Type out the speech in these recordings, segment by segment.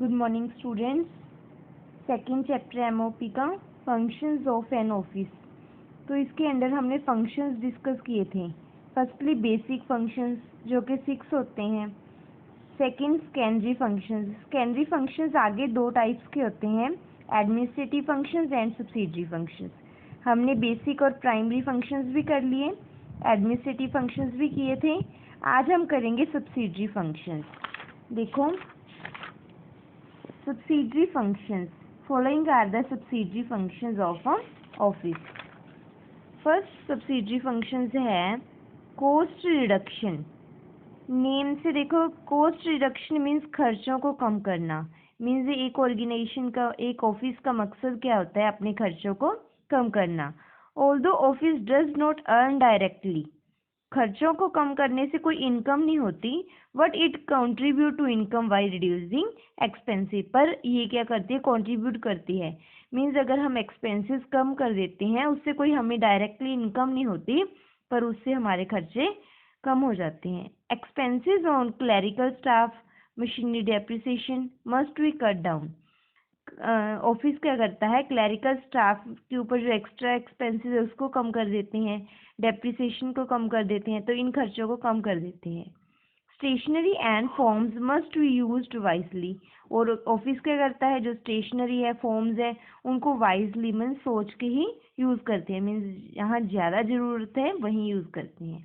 Good morning students. Second chapter MOP का functions of an office. तो इसके अंदर हमने फंक्शंस डिस्कस किए थे। फर्स्टली बेसिक फंक्शंस जो कि 6 होते हैं। Second secondary functions. Secondary functions आगे 2 टाइप्स के होते हैं, administrative functions and subsidiary functions. हमने बेसिक और प्राइमरी फंक्शंस भी कर लिए, एडमिनिस्ट्रेटिव फंक्शंस भी किए थे। आज हम करेंगे सब्सिडरी फंक्शंस। देखो, subsidiary functions. Following are the subsidiary functions of an office. First subsidiary functions है cost reduction. नेम से देखो, cost reduction means खर्चों को कम करना। मीन्स एक ऑर्गेनाइजेशन का, एक ऑफिस का मकसद क्या होता है? अपने खर्चों को कम करना। Although office does not earn directly, खर्चों को कम करने से कोई इनकम नहीं होती, but it contribute to income by reducing expensive. पर ये क्या करती है? कंट्रीब्यूट करती है। मीन्स अगर हम एक्सपेंसेस कम कर देते हैं, उससे कोई हमें डायरेक्टली इनकम नहीं होती, पर उससे हमारे खर्चे कम हो जाते हैं। Expenses on clerical staff, machinery depreciation must be cut down. Office क्या करता है? क्लरिकल स्टाफ के ऊपर जो एक्स्ट्रा एक्सपेंसेस है उसको कम कर देते हैं, डेप्रिसिएशन को कम कर देते हैं, तो इन खर्चों को कम कर देते हैं। Stationery and forms must be used wisely. और ऑफिस क्या करता है? जो स्टेशनरी है, फॉर्म्स है, उनको वाइजली मीन्स सोच के ही यूज़ करते हैं। मीन्स यहाँ ज़्यादा ज़रूरत है वहीं यूज़ करते हैं।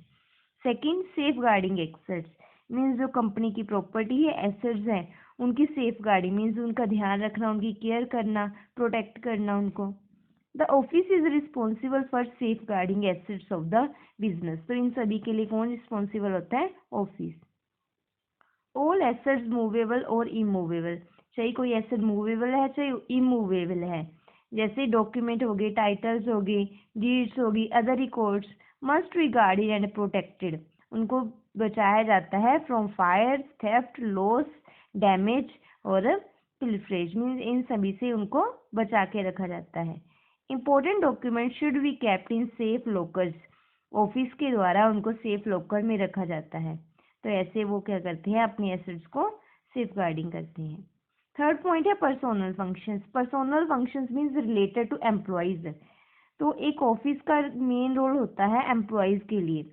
Second, safeguarding assets. Means जो कंपनी की प्रॉपर्टी है, एसेट्स हैं, उनकी सेफ गार्डिंग मीन्स उनका ध्यान रखना, उनकी केयर करना, प्रोटेक्ट करना उनको। The office is responsible for safeguarding assets of the business. तो इन सभी के लिए कौन रिस्पॉन्सिबल होता है? ऑफिस। ऑल एसेट्स मूवेबल और इमूवेबल। चाहे कोई एसेट मूवेबल है चाहे इमूवेबल है, जैसे डॉक्यूमेंट हो गए, टाइटल्स हो गए, डीड्स होगी, other records must be guarded and protected. उनको बचाया जाता है from fire, theft, loss, damage और पिल्फरेज। मीन्स इन सभी से उनको बचा के रखा जाता है। Important document should be kept in safe lockers. Office के द्वारा उनको सेफ लॉकर में रखा जाता है। तो ऐसे वो क्या करते हैं? अपनी एसेट्स को सेफ गार्डिंग करते हैं। थर्ड पॉइंट है personal functions. Personal functions means related to employees. तो एक ऑफिस का मेन रोल होता है एम्प्लॉयज के लिए।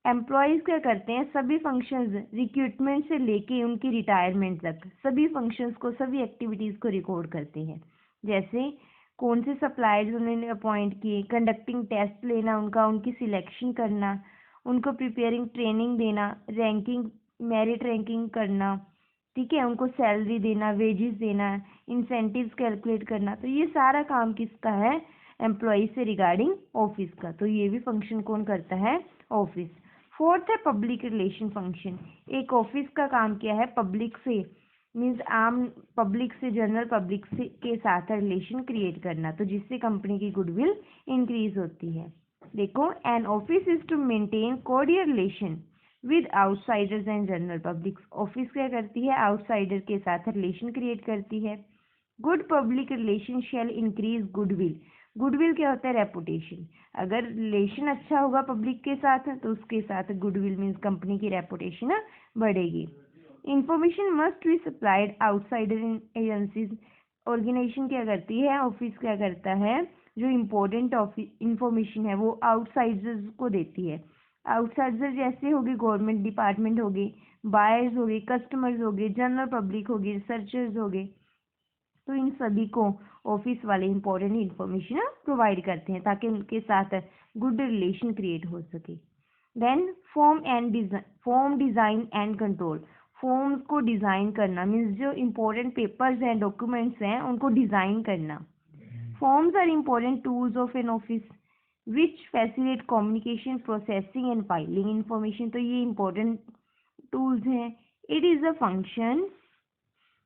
एम्प्लॉयज क्या करते हैं? सभी फंक्शंस, रिक्रूटमेंट से लेके उनकी रिटायरमेंट तक सभी फंक्शंस को, सभी एक्टिविटीज़ को रिकॉर्ड करते हैं। जैसे कौन से सप्लायर्स उन्होंने अपॉइंट किए, कंडक्टिंग टेस्ट लेना उनका, उनकी सिलेक्शन करना, उनको प्रिपेयरिंग ट्रेनिंग देना, रैंकिंग, मेरिट रैंकिंग करना, ठीक है, उनको सैलरी देना, वेजेस देना, इंसेंटिव्स कैलकुलेट करना। तो ये सारा काम किसका है? एम्प्लॉय से रिगार्डिंग ऑफिस का। तो ये भी फंक्शन कौन करता है? ऑफिस। फोर्थ है पब्लिक रिलेशन फंक्शन। एक ऑफिस का काम क्या है? पब्लिक से मीन्स आम पब्लिक से, जनरल पब्लिक से के साथ रिलेशन क्रिएट करना, तो जिससे कंपनी की गुडविल इंक्रीज होती है। देखो, an office is to maintain coordinate relation with outsiders and general public. Office क्या करती है? आउटसाइडर के साथ रिलेशन क्रिएट करती है। गुड पब्लिक रिलेशन शैल इंक्रीज गुडविल। गुडविल क्या होता है? रेपुटेशन। अगर रिलेशन अच्छा होगा पब्लिक के साथ तो उसके साथ गुडविल मीन्स कंपनी की रेपुटेशन बढ़ेगी। Information must be supplied outsider agencies. Organisation क्या करती है? ऑफिस क्या करता है? जो इम्पोर्टेंट इंफॉर्मेशन है वो आउटसाइडर्स को देती है। आउटसाइडर जैसे होगी गवर्नमेंट डिपार्टमेंट हो गए, बायर्स हो गए, कस्टमर्स हो गए, जनरल पब्लिक हो गई, रिसर्चर्स हो गए। तो इन सभी को ऑफिस वाले इंपॉर्टेंट इंफॉर्मेशन प्रोवाइड करते हैं ताकि उनके साथ गुड रिलेशन क्रिएट हो सके। Then form design and control. Forms को डिज़ाइन करना मीन्स जो इम्पोर्टेंट पेपर्स हैं, डॉक्यूमेंट्स हैं, उनको डिज़ाइन करना। Forms are important tools of an office which facilitate communication, processing and filing information. तो ये इम्पोर्टेंट टूल्स हैं। It is a function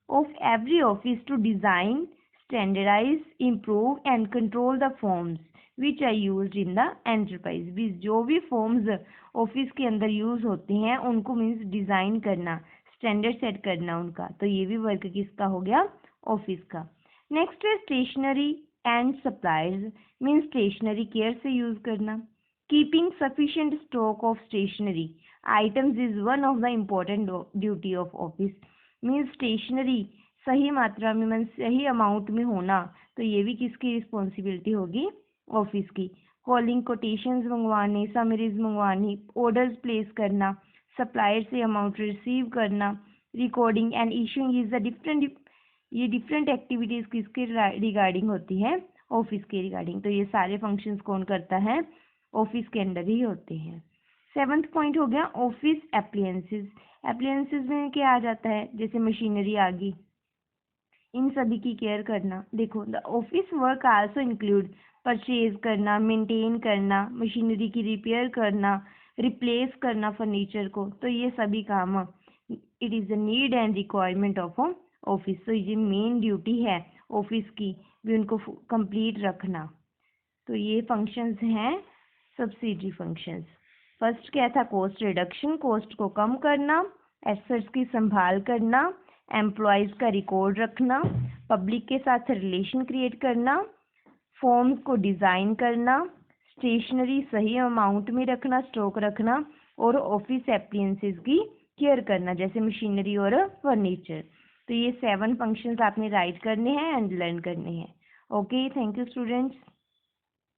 of every office to design, standardize, improve and control the forms which are used in the enterprise। भी जो भी forms office के अंदर use होते हैं उनको मीन्स डिज़ाइन करना, स्टैंडर्ड सेट करना उनका। तो ये भी वर्क किसका हो गया? ऑफिस का। नेक्स्ट है stationery and suppliers. Means stationery care से यूज करना। Keeping sufficient stock of stationery items is one of the important duty of office. Means stationery सही मात्रा में मीन्स सही अमाउंट में होना, तो ये भी किसकी रिस्पॉन्सिबिलिटी होगी, ऑफिस की। कॉलिंग, कोटेशंस मंगवाने, समरीज मंगवानी, ऑर्डर्स प्लेस करना, सप्लायर से अमाउंट रिसीव करना, recording and issuing is the different, ये डिफरेंट एक्टिविटीज़ किसके रिगार्डिंग होती है, ऑफिस के रिगार्डिंग। तो ये सारे फंक्शंस कौन करता है, ऑफिस के अंडर ही होते हैं। 7th पॉइंट हो गया ऑफिस एप्लियंसेस। एप्लियंसेस में क्या आ जाता है, जैसे मशीनरी आ गई, इन सभी की केयर करना। देखो, the office work also include purchase करना, मेंटेन करना, मशीनरी की रिपेयर करना, रिप्लेस करना फर्नीचर को, तो ये सभी काम it is the need and requirement of office. तो ये मेन ड्यूटी है ऑफिस की भी उनको कंप्लीट रखना। तो ये फंक्शंस हैं सब्सिडरी फंक्शंस। फर्स्ट क्या था, कॉस्ट रिडक्शन, कॉस्ट को कम करना, एसेट्स की संभाल करना, एम्प्लॉयज़ का रिकॉर्ड रखना, पब्लिक के साथ रिलेशन क्रिएट करना, फॉर्म्स को डिज़ाइन करना, स्टेशनरी सही अमाउंट में रखना, स्टॉक रखना, और ऑफिस एप्लियंसेस की केयर करना, जैसे मशीनरी और फर्नीचर। तो ये 7 फंक्शंस आपने राइट करने हैं एंड लर्न करने हैं। Okay, thank you students.